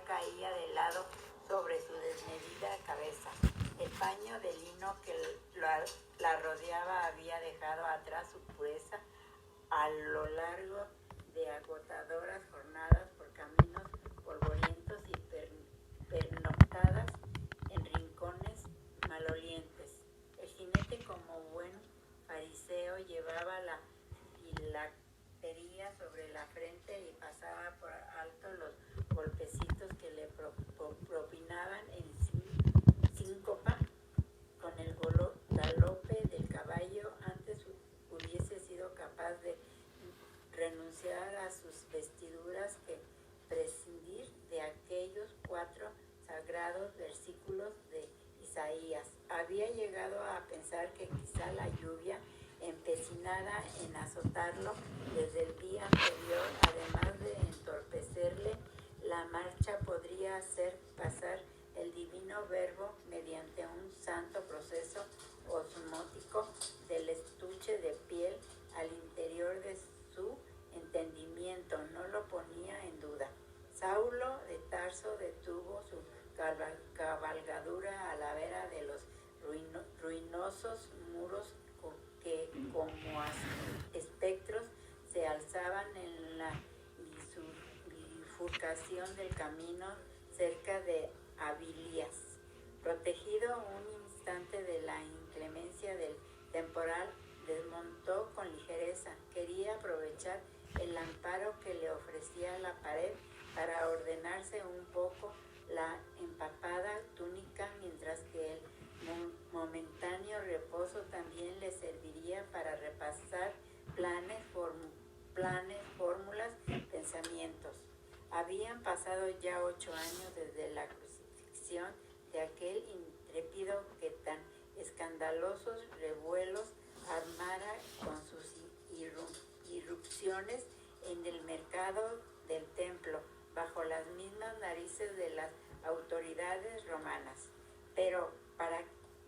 caía de lado sobre su desmedida cabeza. El paño de lino que la rodeaba había dejado atrás su pureza a lo largo de agotadoras jornadas por caminos polvorientos y pernoctadas en rincones malolientes. El jinete, como buen fariseo, llevaba la filactería sobre la frente y pasaba por alto los golpecitos que le propinaban en síncopa con el galope del caballo. Antes hubiese sido capaz de renunciar a sus vestiduras que prescindir de aquellos 4 sagrados versículos de Isaías. Había llegado a pensar que quizá la lluvia, empecinada en azotarlo desde el día anterior, además de entorpecerle la marcha, podría hacer pasar el divino verbo mediante un santo proceso osmótico del estuche de piel al interior de su entendimiento. No lo ponía en duda. Saulo de Tarso detuvo su cabalgadura a la vera de los ruinosos muros que, como espectros, se alzaban en la bifurcación del camino cerca de Abilias. Protegido un instante de la inclemencia del temporal, desmontó con ligereza. Quería aprovechar el amparo que le ofrecía la pared para ordenarse un poco la empapada túnica, mientras que el momentáneo reposo también le serviría para repasar planes, fórmulas, pensamientos. Habían pasado ya 8 años desde la crucifixión de aquel intrépido que tan escandalosos revuelos armara con sus irrupciones en el mercado del templo, bajo las mismas narices de las autoridades romanas. Pero ¿para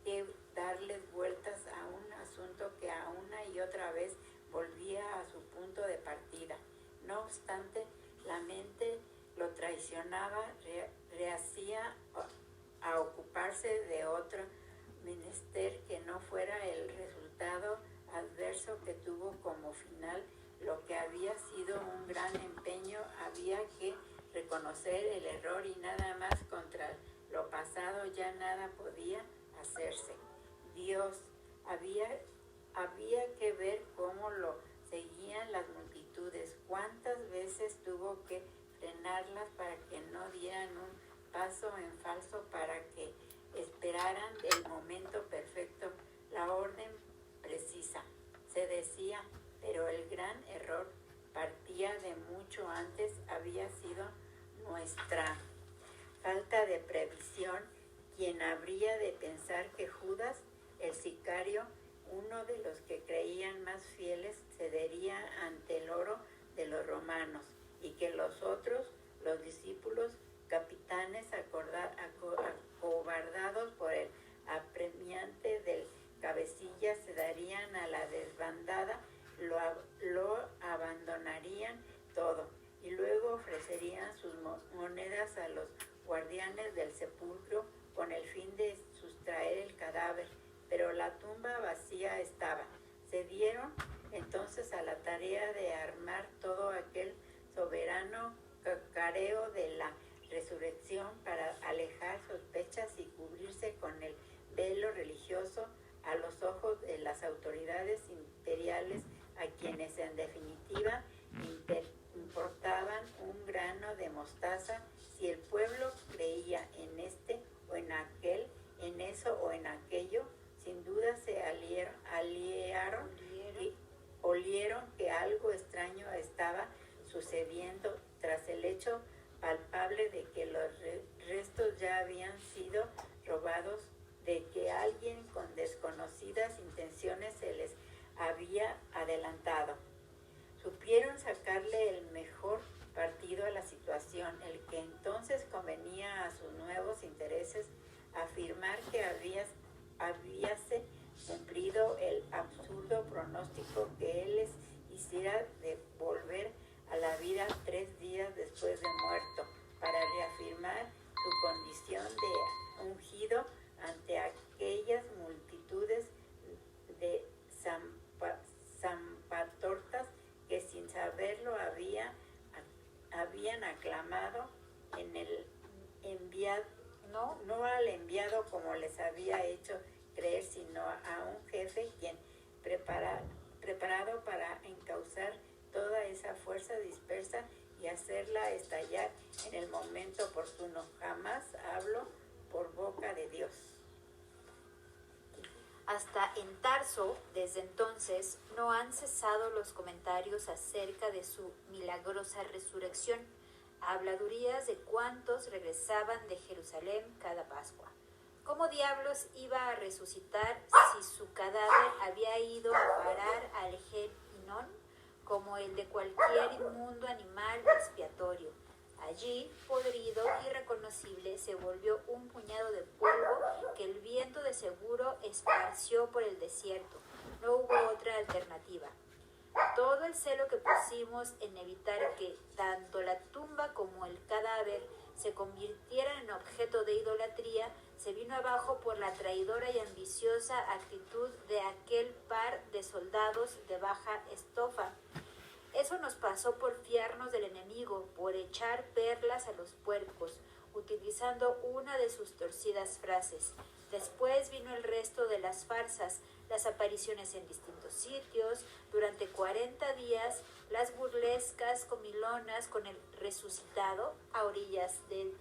qué darles vueltas a un asunto que a una y otra vez volvía a su punto de partida? No obstante, la mente lo traicionaba, rehacía a ocuparse de otro menester que no fuera el resultado adverso que tuvo como final lo que había sido un gran empeño. Había que reconocer el error y nada más. Contra lo pasado ya nada podía hacerse. Dios, había que ver cómo lo seguían las multitudes. Cuántas veces tuvo que frenarlas para que no dieran un paso en falso, para que esperaran el momento perfecto, la orden precisa. Se decía, pero el gran error partía de mucho antes. Había sido nuestra falta de previsión. ¿Quién habría de pensar que Judas, el sicario, uno de los que creían más fieles, cedería ante el oro de los romanos, y que los otros, los discípulos, capitanes acobardados por el apremiante del cabecilla, se darían a la desbandada, lo abandonarían todo y luego ofrecerían sus monedas a los guardianes del sepulcro con el fin de sustraer el cadáver? Pero la tumba vacía estaba. Se dieron entonces a la tarea de armar todo aquel soberano cacareo de la resurrección para alejar sospechas y cubrirse con el velo religioso a los ojos de las autoridades imperiales, a quienes en definitiva importaban un grano de mostaza si el pueblo creía en este o en aquel, en eso o en aquello. Sin duda se aliaron y olieron que algo extraño estaba sucediendo tras el hecho palpable de que los restos ya habían sido robados, de que alguien con desconocidas intenciones se les había adelantado. Supieron sacarle el mejor partido a la situación, el que entonces convenía a sus nuevos intereses, afirmar que habíase cumplido el absurdo pronóstico que él les hiciera de volver a la vida 3 días después de muerto, para reafirmar caso, desde entonces, no han cesado los comentarios acerca de su milagrosa resurrección, habladurías de cuántos regresaban de Jerusalén cada Pascua. ¿Cómo diablos iba a resucitar si su cadáver había ido a parar al Gehinnom como el de cualquier inmundo animal expiatorio? Allí, podrido, irreconocible, se volvió un puñado de polvo que el viento de seguro esparció por el desierto. No hubo otra alternativa. Todo el celo que pusimos en evitar que tanto la tumba como el cadáver se convirtieran en objeto de idolatría se vino abajo por la traidora y ambiciosa actitud de aquel par de soldados de baja estofa. Eso nos pasó por fiarnos del enemigo, por echar perlas a los puercos, utilizando una de sus torcidas frases. Después vino el resto de las farsas, las apariciones en distintos sitios, durante 40 días, las burlescas comilonas con el resucitado a orillas del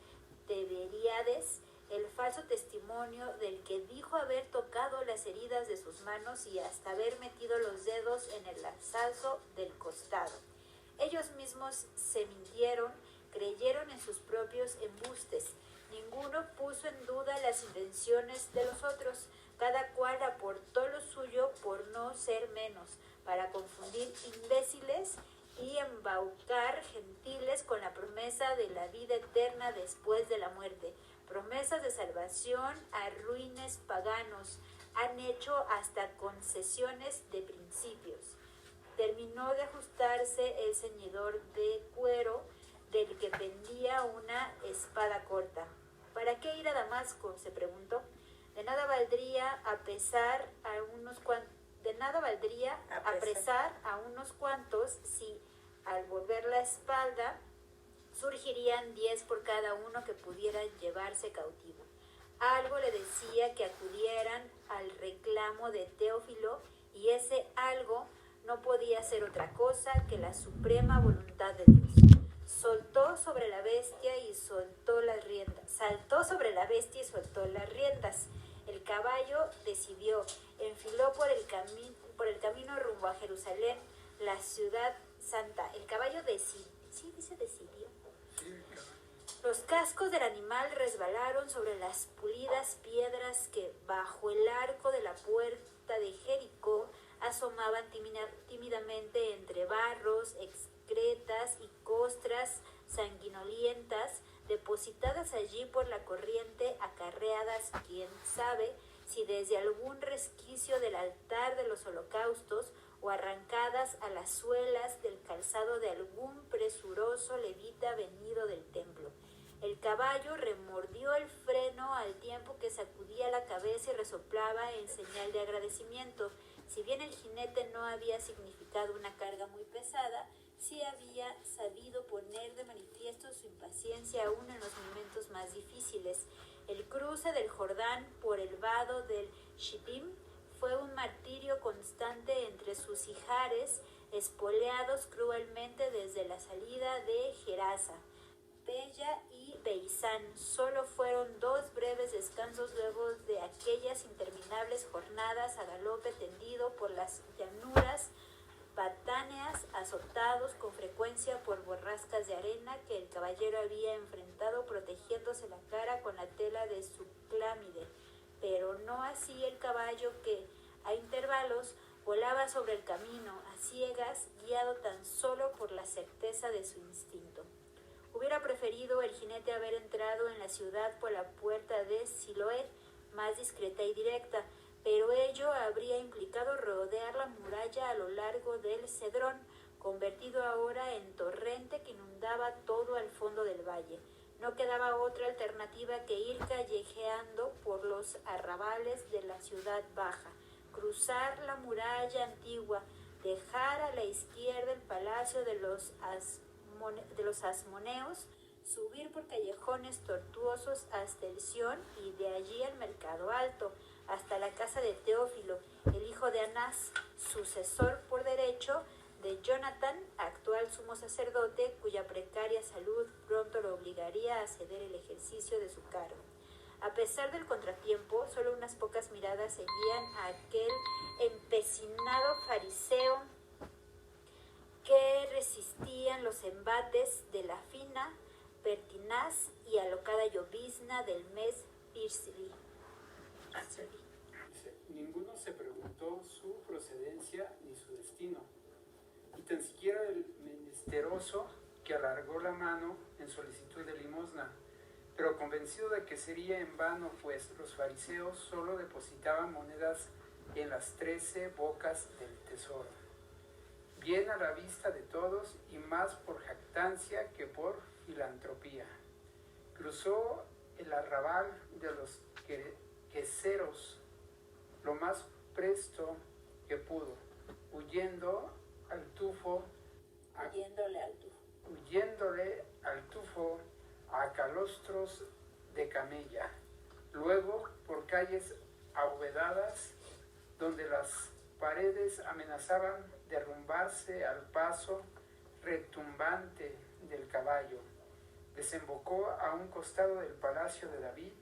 Tiberíades, el falso testimonio del que dijo haber tocado las heridas de sus manos y hasta haber metido los dedos en el lazazo del costado. Ellos mismos se mintieron, creyeron en sus propios embustes. Ninguno puso en duda las intenciones de los otros. Cada cual aportó lo suyo por no ser menos, para confundir imbéciles y embaucar gentiles con la promesa de la vida eterna después de la muerte. Promesas de salvación a ruines paganos. Han hecho hasta concesiones de principios. Terminó de ajustarse el ceñidor de cuero del que pendía una espada corta. ¿Para qué ir a Damasco?, se preguntó. De nada valdría apresar a unos cuantos si, al volver la espalda, surgirían 10 por cada uno que pudieran llevarse cautivo. Algo le decía que acudieran al reclamo de Teófilo, y ese algo no podía ser otra cosa que la suprema voluntad de Dios. Saltó sobre la bestia y soltó las riendas. El caballo decidió, enfiló por el camino rumbo a Jerusalén, la ciudad santa. El caballo decidió. Los cascos del animal resbalaron sobre las pulidas piedras que, bajo el arco de la puerta de Jericó, asomaban tímidamente entre barros, excretas y costras sanguinolientas, depositadas allí por la corriente, acarreadas, quién sabe, si desde algún resquicio del altar de los holocaustos, o arrancadas a las suelas del calzado de algún presuroso levita venido del templo. El caballo remordió el freno al tiempo que sacudía la cabeza y resoplaba en señal de agradecimiento. Si bien el jinete no había significado una carga muy pesada, sí había sabido poner de manifiesto su impaciencia aún en los momentos más difíciles. El cruce del Jordán por el vado del Shittim fue un martirio constante entre sus ijares, espoleados cruelmente desde la salida de Gerasa. Bella y Beisán solo fueron 2 breves descansos luego de aquellas interminables jornadas a galope tendido por las llanuras batáneas, azotados con frecuencia por borrascas de arena que el caballero había enfrentado protegiéndose la cara con la tela de su clámide, pero no así el caballo que, a intervalos, volaba sobre el camino, a ciegas, guiado tan solo por la certeza de su instinto. Hubiera preferido el jinete haber entrado en la ciudad por la puerta de Siloé, más discreta y directa, pero ello habría implicado rodear la muralla a lo largo del Cedrón, convertido ahora en torrente que inundaba todo al fondo del valle. No quedaba otra alternativa que ir callejeando por los arrabales de la ciudad baja, cruzar la muralla antigua, dejar a la izquierda el palacio de los asmoneos, subir por callejones tortuosos hasta el Sión y de allí al mercado alto, hasta la casa de Teófilo, el hijo de Anás, sucesor por derecho de Jonatán, actual sumo sacerdote, cuya precaria salud pronto lo obligaría a ceder el ejercicio de su cargo. A pesar del contratiempo, solo unas pocas miradas seguían a aquel refinado fariseo que resistían los embates de la fina, pertinaz y alocada llovizna del mes Pirsili. Ninguno se preguntó su procedencia ni su destino, y tan siquiera el menesteroso que alargó la mano en solicitud de limosna, pero convencido de que sería en vano, pues los fariseos solo depositaban monedas en las 13 bocas del tesoro, bien a la vista de todos y más por jactancia que por filantropía. Cruzó el arrabal de los queseros lo más presto que pudo, huyéndole al tufo a calostros de camella, luego por calles abovedadas donde las paredes amenazaban derrumbarse al paso retumbante del caballo. Desembocó a un costado del palacio de David.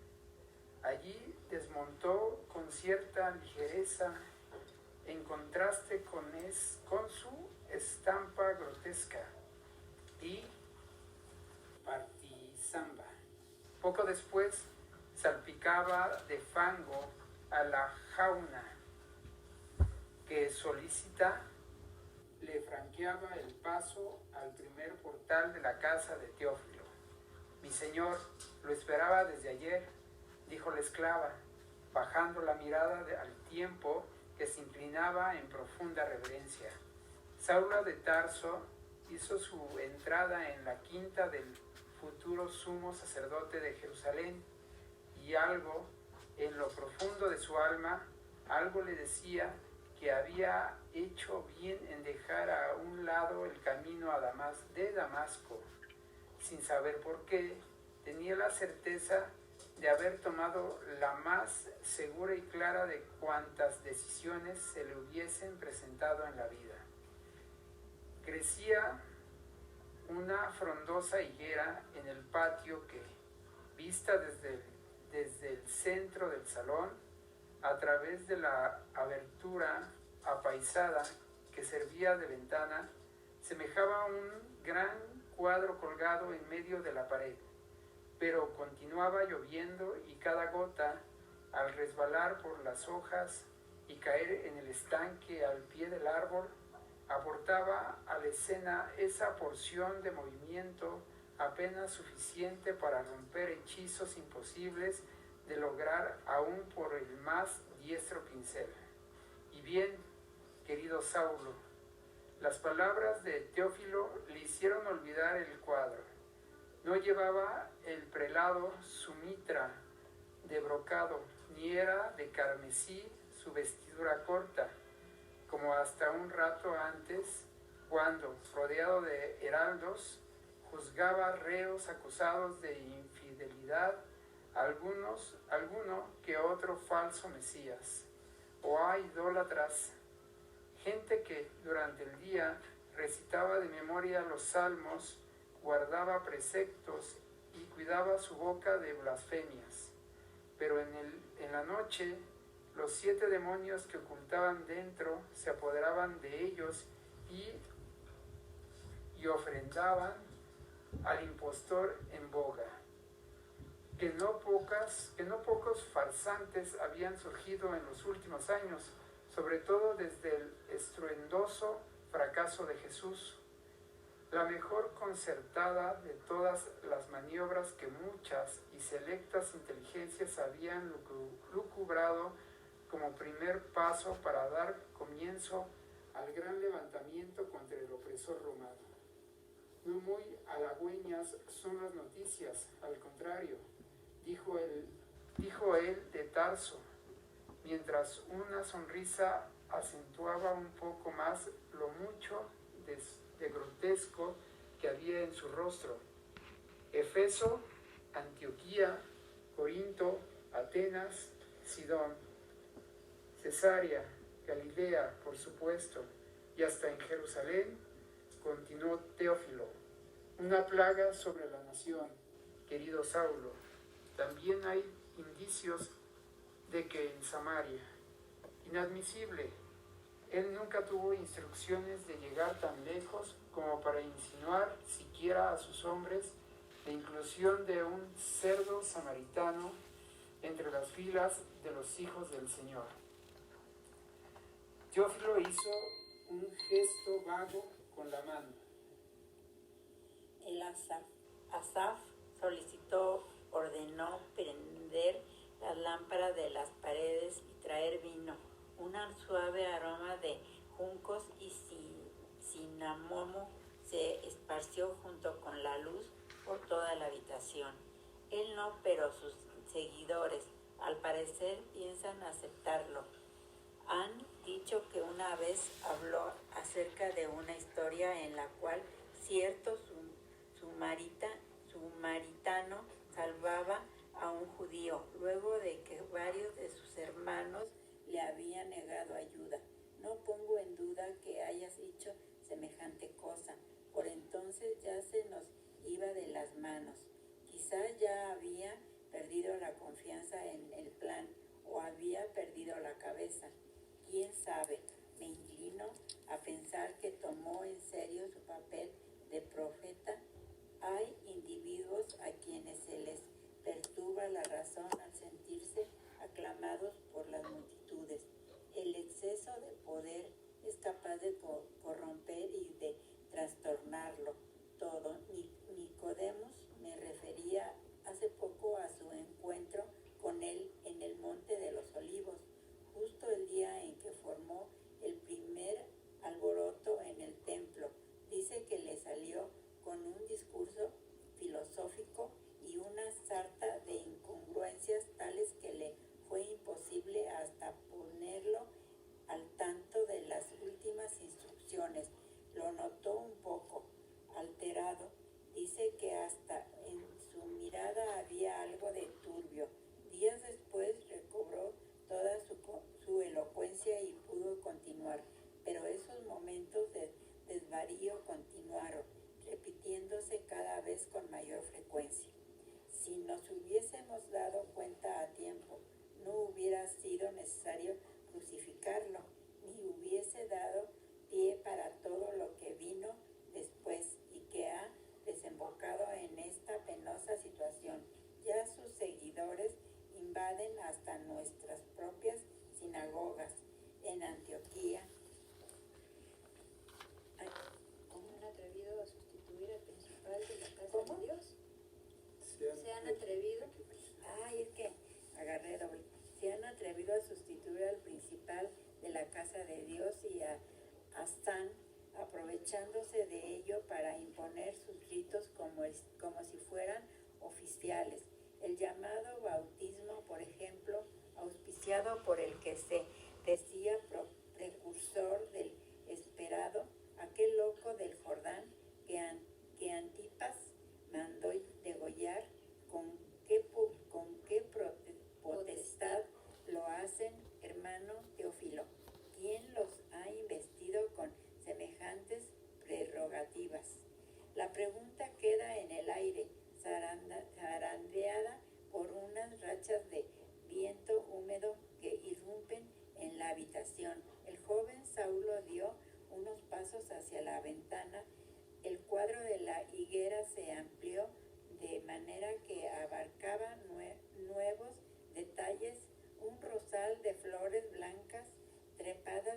Allí desmontó con cierta ligereza, en contraste con su estampa grotesca, y partizamba. Poco después salpicaba de fango a la jauna que solícita le franqueaba el paso al primer portal de la casa de Teófilo. Mi señor lo esperaba desde ayer, dijo la esclava, bajando la mirada al tiempo que se inclinaba en profunda reverencia. Saulo de Tarso hizo su entrada en la quinta del futuro sumo sacerdote de Jerusalén, y algo en lo profundo de su alma, algo le decía que había hecho bien en dejar a un lado el camino de Damasco. Sin saber por qué, tenía la certeza de haber tomado la más segura y clara de cuantas decisiones se le hubiesen presentado en la vida. Crecía una frondosa higuera en el patio que, vista desde el centro del salón, a través de la abertura apaisada que servía de ventana, semejaba un gran cuadro colgado en medio de la pared. Pero continuaba lloviendo y cada gota, al resbalar por las hojas y caer en el estanque al pie del árbol, aportaba a la escena esa porción de movimiento apenas suficiente para romper hechizos imposibles de lograr aún por el más diestro pincel. Y bien, querido Saulo, las palabras de Teófilo le hicieron olvidar el cuadro. No llevaba el prelado su mitra de brocado, ni era de carmesí su vestidura corta, como hasta un rato antes, cuando, rodeado de heraldos, juzgaba reos acusados de infidelidad, alguno que otro falso mesías, o a idólatras, gente que durante el día recitaba de memoria los salmos, guardaba preceptos y cuidaba su boca de blasfemias. Pero en la noche, los 7 demonios que ocultaban dentro se apoderaban de ellos y ofrendaban al impostor en boga. Que no pocos farsantes habían surgido en los últimos años, sobre todo desde el estruendoso fracaso de Jesús, la mejor concertada de todas las maniobras que muchas y selectas inteligencias habían lucubrado como primer paso para dar comienzo al gran levantamiento contra el opresor romano. No muy halagüeñas son las noticias, al contrario, dijo él de Tarso, mientras una sonrisa acentuaba un poco más lo mucho de grotesco que había en su rostro. Efeso, Antioquía, Corinto, Atenas, Sidón, Cesarea, Galilea, por supuesto, y hasta en Jerusalén, continuó Teófilo, una plaga sobre la nación, querido Saulo. También hay indicios de que en Samaria, inadmisible, Él nunca tuvo instrucciones de llegar tan lejos como para insinuar siquiera a sus hombres la inclusión de un cerdo samaritano entre las filas de los hijos del Señor. Teófilo hizo un gesto vago con la mano. El Asaf ordenó prender las lámparas de las paredes y traer vino, un suave aroma de juncos y cinamomo se esparció junto con la luz por toda la habitación. Él no, pero sus seguidores, al parecer, piensan aceptarlo. Han dicho que una vez habló acerca de una historia en la cual cierto samaritano salvaba a un judío luego de que varios de sus hermanos le habían negado ayuda. No pongo en duda que hayas hecho semejante cosa. Por entonces ya se nos iba de las manos. Quizá ya había perdido la confianza en el plan o había perdido la cabeza. ¿Quién sabe? Me inclino a pensar que tomó en serio su papel de profeta. Hay individuos a quienes se les perturba la razón al sentirse aclamados por las multitudes. El exceso de poder es capaz de corromper y de trastornarlo todo. Nicodemus me refería hace poco a su encuentro con él en el Monte de los Olivos, justo el día en que formó el primer alboroto en el templo. Dice que le salió con un discurso filosófico y una sarta de incongruencias tales que le fue imposible hasta ponerlo al tanto de las últimas instrucciones. Lo notó un poco alterado. Dice que hasta en su mirada había algo de turbio. Días después recobró toda su elocuencia y pudo continuar, pero esos momentos de desvarío continuaron, repitiéndose cada vez con mayor frecuencia. Si nos hubiésemos dado cuenta a tiempo, no hubiera sido necesario crucificarlo, ni hubiese dado pie para todo lo que vino después y que ha desembocado en esta penosa situación. Ya sus seguidores invaden hasta nuestras propias sinagogas en Antioquía. ¿Cómo han atrevido a sustituir al principal de la casa de Dios? ¿Se han atrevido? Ay, es que agarré doble. Se han atrevido a sustituir al principal de la casa de Dios y a Asán, aprovechándose de ello para imponer sus ritos como si fueran oficiales. El llamado bautismo, por ejemplo, auspiciado por el que se decía precursor del esperado, aquel loco del Jordán que Antipas mandó degollar, ¿con qué potestad lo hacen, hermano Teófilo? ¿Quién los ha investido con semejantes prerrogativas? La pregunta queda en el aire, zarandeada por unas rachas de viento húmedo que irrumpen en la habitación. El joven Saulo dio unos pasos hacia la ventana. El cuadro de la higuera se amplió de manera que abarcaba nuevos detalles, un rosal de flores blancas trepaba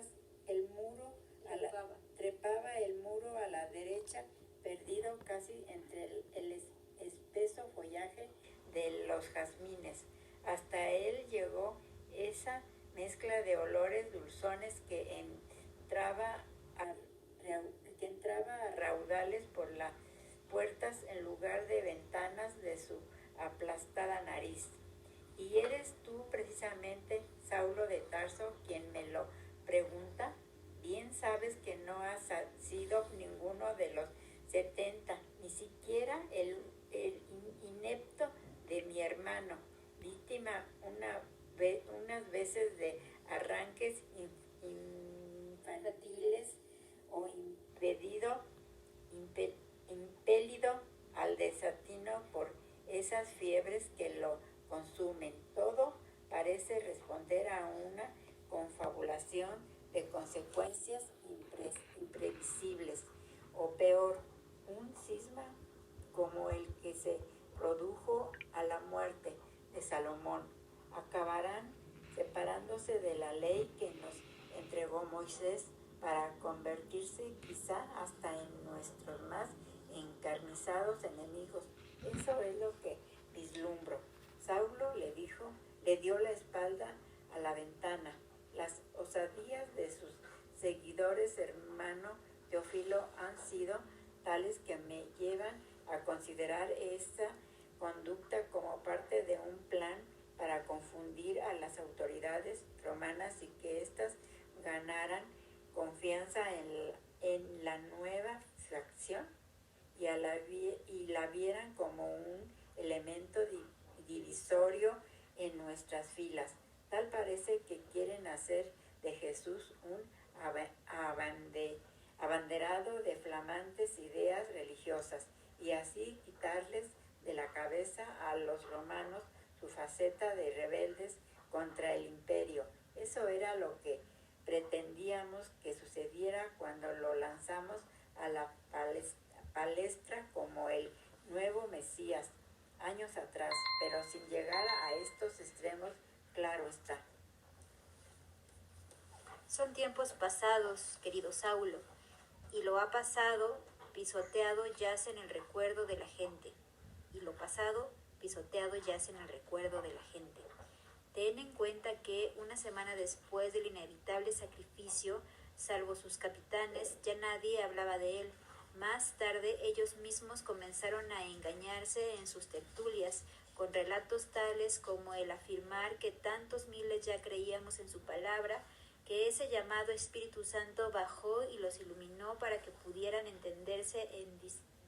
el muro a la derecha, perdido casi entre el espeso follaje de los jazmines. Hasta él llegó esa mezcla de olores dulzones que entraba a raudales por las puertas en lugar de ventanas de su aplastada nariz. ¿Y eres tú precisamente, Saulo de Tarso, quien me lo pregunta? Bien sabes que no has sido ninguno de los 70, ni siquiera el inepto de mi hermano, víctima unas veces de arranques infantiles o impelido al desatino por esas fiebres que lo consumen. Todo parece responder a una confabulación de consecuencias imprevisibles, o peor, un cisma como el que se produjo a la muerte de Salomón. Acabarán separándose de la ley que nos entregó Moisés para convertirse quizá hasta en nuestros más encarnizados enemigos. Eso es lo que vislumbro. Saulo le dio la espalda a la ventana. Las osadías de sus seguidores, hermano Teófilo, han sido tales que me llevan a considerar esta conducta como parte de un plan para confundir a las autoridades romanas y que éstas ganaran confianza en la nueva facción y la vieran como un elemento divisorio en nuestras filas. Tal parece que quieren hacer de Jesús un abanderado de flamantes ideas religiosas y así quitarles de la cabeza a los romanos su faceta de rebeldes contra el imperio. Eso era lo que pretendíamos que sucediera cuando lo lanzamos a la palestra como el nuevo Mesías años atrás, pero sin llegar a estos extremos, claro está. Son tiempos pasados, querido Saulo, y lo ha pasado pisoteado yace en el recuerdo de la gente, y lo pasado pisoteado yace en el recuerdo de la gente. Ten en cuenta que una semana después del inevitable sacrificio, salvo sus capitanes, ya nadie hablaba de él. Más tarde ellos mismos comenzaron a engañarse en sus tertulias, con relatos tales como el afirmar que tantos miles ya creíamos en su palabra, que ese llamado Espíritu Santo bajó y los iluminó para que pudieran entenderse en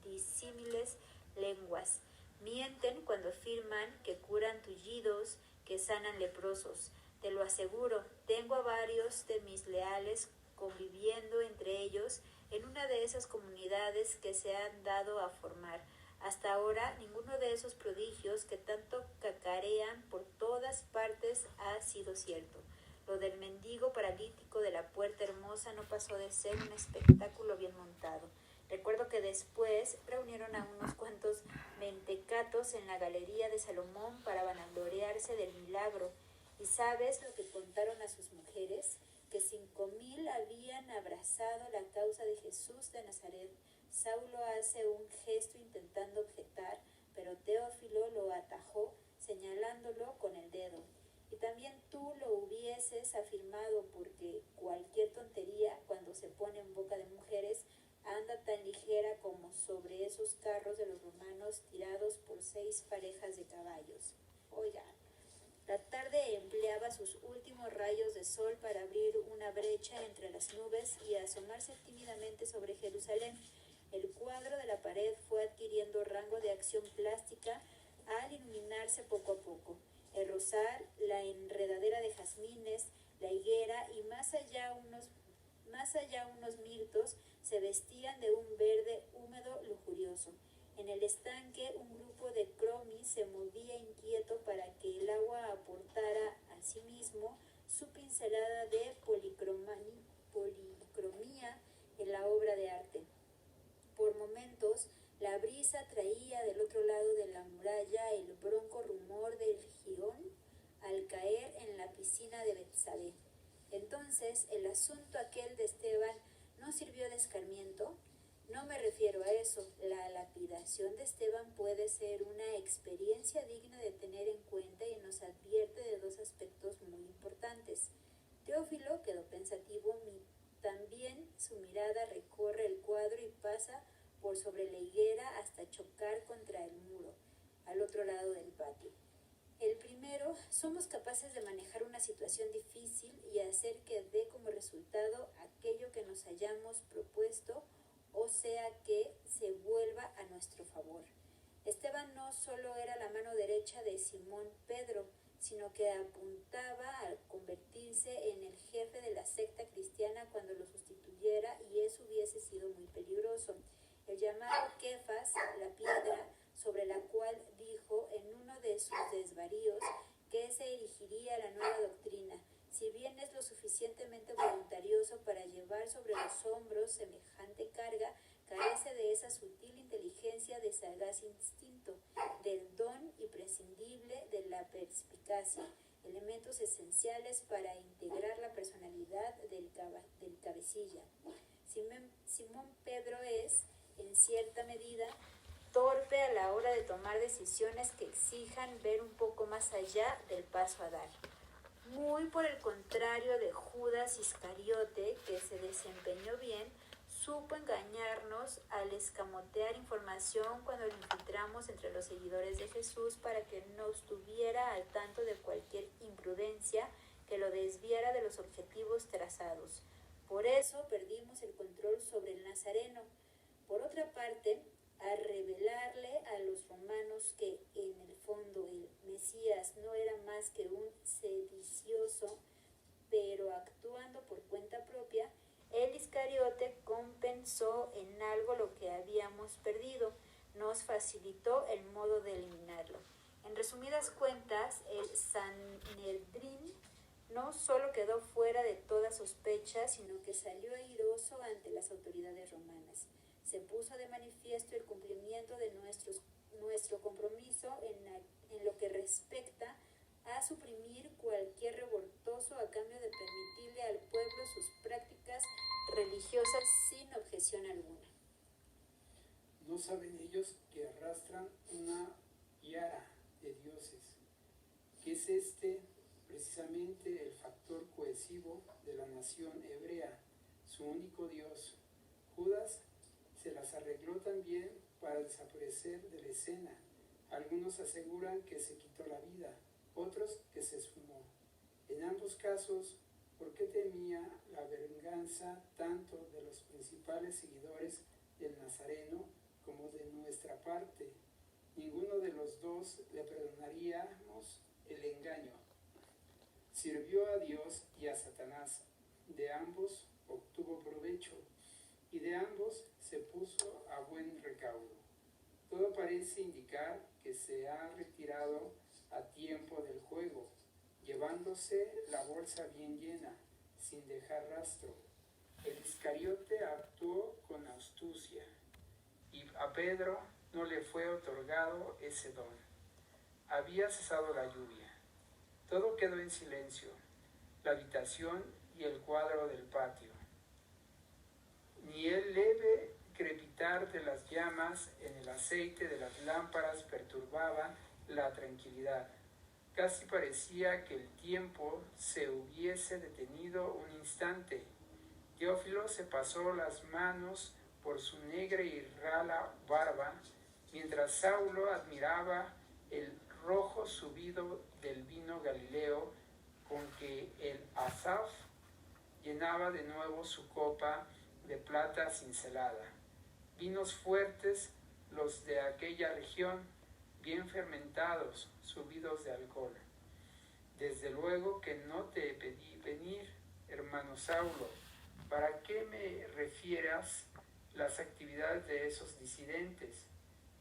disímiles lenguas. Mienten cuando afirman que curan tullidos, que sanan leprosos. Te lo aseguro, tengo a varios de mis leales conviviendo entre ellos en una de esas comunidades que se han dado a formar. Hasta ahora, ninguno de esos prodigios que tanto cacarean por todas partes ha sido cierto. Lo del mendigo paralítico de la Puerta Hermosa no pasó de ser un espectáculo bien montado. Recuerdo que después reunieron a unos cuantos mentecatos en la galería de Salomón para vanagloriarse del milagro. ¿Y sabes lo que contaron a sus mujeres? Que 5,000 habían abrazado la causa de Jesús de Nazaret. Saulo hace un gesto intentando objetar, pero Teófilo lo atajó señalándolo con el dedo. Y también tú lo hubieses afirmado, porque cualquier tontería, cuando se pone en boca de mujeres, anda tan ligera como sobre esos carros de los romanos tirados por 6 parejas de caballos. Oigan, la tarde empleaba sus últimos rayos de sol para abrir una brecha entre las nubes y asomarse tímidamente sobre Jerusalén. El cuadro de la pared fue adquiriendo rango de acción plástica al iluminarse poco a poco. El rosal, la enredadera de jazmines, la higuera y más allá unos mirtos se vestían de un verde húmedo lujurioso. En el estanque un grupo de cromis se movía inquieto para que el agua aportara a sí mismo su pincelada de policromía en la obra de arte. Por momentos, la brisa traía del otro lado de la muralla el bronco rumor del Gihón al caer en la piscina de Betsabé. Entonces, el asunto aquel de Esteban no sirvió de escarmiento. No me refiero a eso. La lapidación de Esteban puede ser una experiencia digna de tener en cuenta y nos advierte de 2 aspectos muy importantes. Teófilo quedó pensativo. También su mirada recorre el cuadro y pasa por sobre la higuera hasta chocar contra el muro, al otro lado del patio. El primero, somos capaces de manejar una situación difícil y hacer que dé como resultado aquello que nos hayamos propuesto, o sea que se vuelva a nuestro favor. Esteban no solo era la mano derecha de Simón Pedro, sino que apuntaba a convertirse en el jefe de la secta cristiana cuando lo sustituyera, y eso hubiese sido muy peligroso. El llamado Kefas, la piedra sobre la cual dijo en uno de sus desvaríos que se erigiría la nueva doctrina. Si bien es lo suficientemente voluntarioso llevar sobre los hombros semejante carga, carece de esa sutil inteligencia, de sagaz instinto, del don imprescindible de la perspicacia, elementos esenciales para integrar la personalidad del cabecilla. Simón Pedro es, en cierta medida, torpe a la hora de tomar decisiones que exijan ver un poco más allá del paso a dar. Muy por el contrario de Judas Iscariote, que se desempeñó bien, supo engañarnos al escamotear información cuando lo infiltramos entre los seguidores de Jesús para que no estuviera al tanto de cualquier imprudencia que lo desviara de los objetivos trazados. Por eso perdimos el control sobre el Nazareno. Por otra parte, a revelarle a los romanos que en el fondo el Mesías no era más que un sedicioso, pero actuando por cuenta propia, el Iscariote compensó en algo lo que habíamos perdido, nos facilitó el modo de eliminarlo. En resumidas cuentas, el Sanedrín no solo quedó fuera de toda sospecha, sino que salió airoso ante las autoridades romanas. Se puso de manifiesto el cumplimiento de nuestro compromiso en lo que respecta a suprimir cualquier revoltoso a cambio de permitirle al pueblo sus prácticas religiosas sin objeción alguna. ¿No saben ellos que arrastran una yara de dioses? Que es precisamente el factor cohesivo de la nación hebrea, su único Dios? Judas se las arregló también para desaparecer de la escena. Algunos aseguran que se quitó la vida, otros que se esfumó. En ambos casos, ¿por qué temía la venganza tanto de los principales seguidores del Nazareno como de nuestra parte? Ninguno de los dos le perdonaríamos el engaño. Sirvió a Dios y a Satanás. De ambos obtuvo provecho y de ambos se puso a buen recaudo. Todo parece indicar que se ha retirado a tiempo del juego, llevándose la bolsa bien llena, sin dejar rastro. El Iscariote actuó con astucia, y a Pedro no le fue otorgado ese don. Había cesado la lluvia. Todo quedó en silencio, la habitación y el cuadro del patio. Ni el leve crepitar de las llamas en el aceite de las lámparas perturbaba la tranquilidad. Casi parecía que el tiempo se hubiese detenido un instante. Teófilo se pasó las manos por su negra y rala barba, mientras Saulo admiraba el rojo subido del vino galileo con que el Asaf llenaba de nuevo su copa de plata cincelada. Vinos fuertes los de aquella región, bien fermentados, subidos de alcohol. Desde luego que no te pedí venir, hermano Saulo, para que me refieras las actividades de esos disidentes.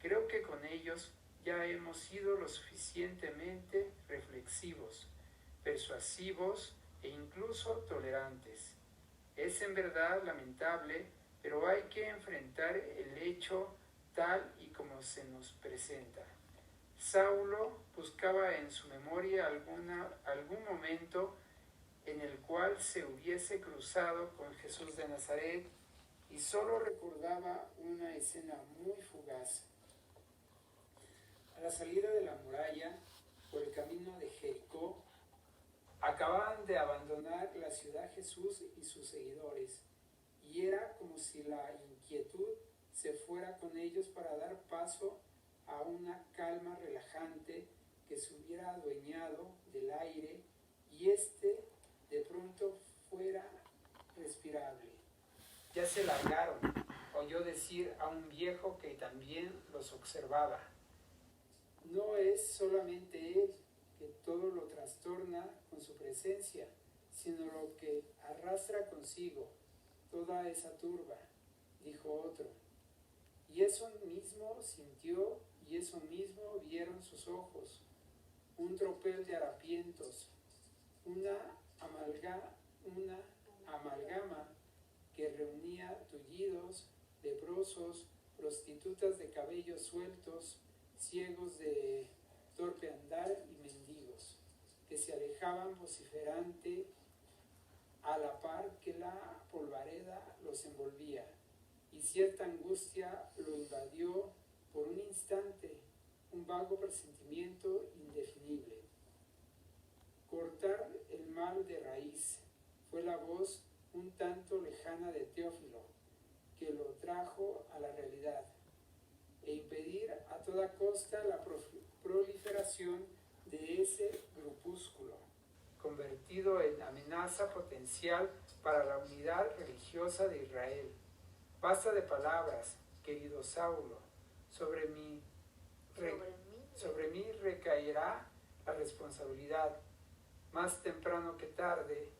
Creo que con ellos ya hemos sido lo suficientemente reflexivos, persuasivos e incluso tolerantes. Es en verdad lamentable, pero hay que enfrentar el hecho tal y como se nos presenta. Saulo buscaba en su memoria algún momento en el cual se hubiese cruzado con Jesús de Nazaret y solo recordaba una escena muy fugaz. A la salida de la muralla, por el camino de Jericó, acababan de abandonar la ciudad Jesús y sus seguidores, y era como si la inquietud se fuera con ellos para dar paso a una calma relajante que se hubiera adueñado del aire y de pronto fuera respirable. Ya se largaron, oyó decir a un viejo que también los observaba. No es solamente él que todo lo trastorna con su presencia, sino lo que arrastra consigo toda esa turba, dijo otro. Y eso mismo sintió y eso mismo vieron sus ojos, un tropel de harapientos, una amalgama tullidos, leprosos, prostitutas de cabellos sueltos, ciegos de torpe andar y mendigos, que se alejaban vociferante a la par que la polvareda los envolvía, y cierta angustia lo invadió por un instante, un vago presentimiento indefinible. Cortar el mal de raíz fue la voz un tanto lejana de Teófilo, que lo trajo a la realidad, e impedir a toda costa la proliferación de ese grupúsculo, convertido en amenaza potencial para la unidad religiosa de Israel. Basta de palabras, querido Saulo, sobre mí recaerá la responsabilidad, más temprano que tarde,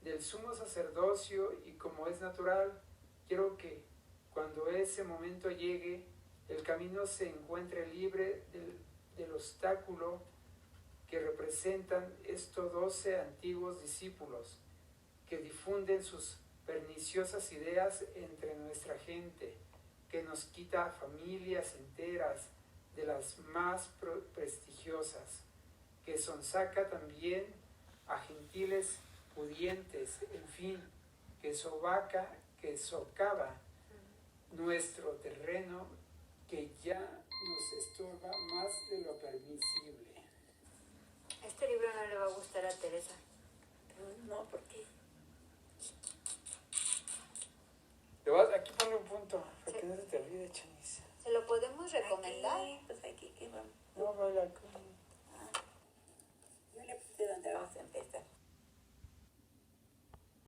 del sumo sacerdocio, y como es natural, quiero que cuando ese momento llegue, el camino se encuentre libre del obstáculo que representan estos 12 antiguos discípulos que difunden sus perniciosas ideas entre nuestra gente, que nos quita familias enteras de las más prestigiosas, que sonsaca también a gentiles pudientes, en fin, que socava nuestro terreno, que ya nos estorba más de lo permisible. Este libro no le va a gustar a Teresa. No, ¿por qué? Aquí ponle un punto, para que no se te olvide, Chanis. ¿Se lo podemos recomendar? Pues aquí, ¿qué vamos? No, baila. Yo le puse donde